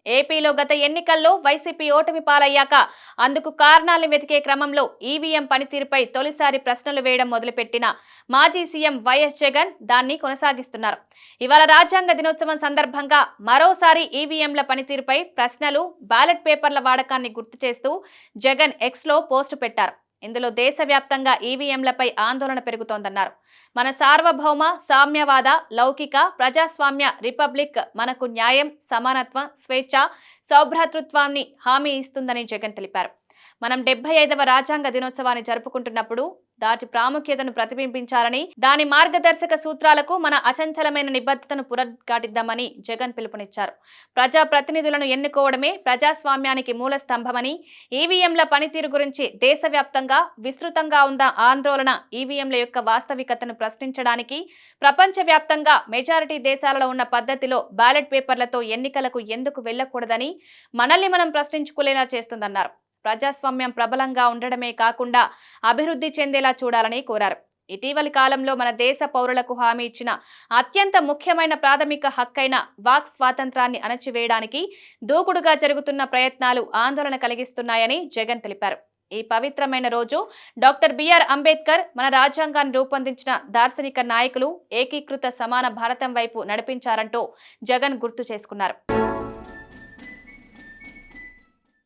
ఏపీలో గత ఎన్నికల్లో వైసీపీ ఓటమి పాలయ్యాక అందుకు కారణాలను వెతికే క్రమంలో ఈవీఎం పనితీరుపై తొలిసారి ప్రశ్నలు వేయడం మొదలుపెట్టిన మాజీ సీఎం వైఎస్ జగన్ దాన్ని కొనసాగిస్తున్నారు. ఇవాళ రాజ్యాంగ దినోత్సవం సందర్భంగా మరోసారి ఈవీఎంల పనితీరుపై ప్రశ్నలు, బ్యాలెట్ పేపర్ల వాడకాన్ని గుర్తు చేస్తూ జగన్ ఎక్స్లో పోస్టు పెట్టారు. ఇందులో దేశవ్యాప్తంగా ఈవీఎంలపై ఆందోళన పెరుగుతోందన్నారు. మన సార్వభౌమ, సామ్యవాద, లౌకిక, ప్రజాస్వామ్య రిపబ్లిక్ మనకు న్యాయం, సమానత్వం, స్వేచ్ఛ, సౌభ్రాతృత్వాన్ని హామీ ఇస్తుందని జగన్ తెలిపారు. మనం 75వ రాజ్యాంగ దినోత్సవాన్ని జరుపుకుంటున్నప్పుడు దాటి ప్రాముఖ్యతను ప్రతిబింబించాలని, దాని మార్గదర్శక సూత్రాలకు మన అచంచలమైన నిబద్ధతను పునరుద్ఘాటిద్దామని జగన్ పిలుపునిచ్చారు. ప్రజా ప్రతినిధులను ఎన్నుకోవడమే ప్రజాస్వామ్యానికి మూల స్తంభమని, ఈవీఎంల పనితీరు గురించి దేశవ్యాప్తంగా విస్తృతంగా ఉన్న ఆందోళన ఈవీఎంల యొక్క వాస్తవికతను ప్రశ్నించడానికి, ప్రపంచవ్యాప్తంగా మెజారిటీ దేశాలలో ఉన్న పద్ధతిలో బ్యాలెట్ పేపర్లతో ఎన్నికలకు ఎందుకు వెళ్లకూడదని మనల్ని మనం ప్రశ్నించుకునేలా చేస్తుందన్నారు. ప్రజాస్వామ్యం ప్రబలంగా ఉండడమే కాకుండా అభివృద్ధి చెందేలా చూడాలని కోరారు. ఇటీవలి కాలంలో మన దేశ పౌరులకు హామీ ఇచ్చిన అత్యంత ముఖ్యమైన ప్రాథమిక హక్కైన వాక్ స్వాతంత్రాన్ని అణచివేయడానికి దూకుడుగా జరుగుతున్న ప్రయత్నాలు ఆందోళన కలిగిస్తున్నాయని జగన్ తెలిపారు. ఈ పవిత్రమైన రోజు డాక్టర్ బిఆర్ అంబేద్కర్ మన రాజ్యాంగాన్ని రూపొందించిన దార్శనిక నాయకులు ఏకీకృత సమాన భారతం వైపు నడిపించారంటూ జగన్ గుర్తు చేసుకున్నారు.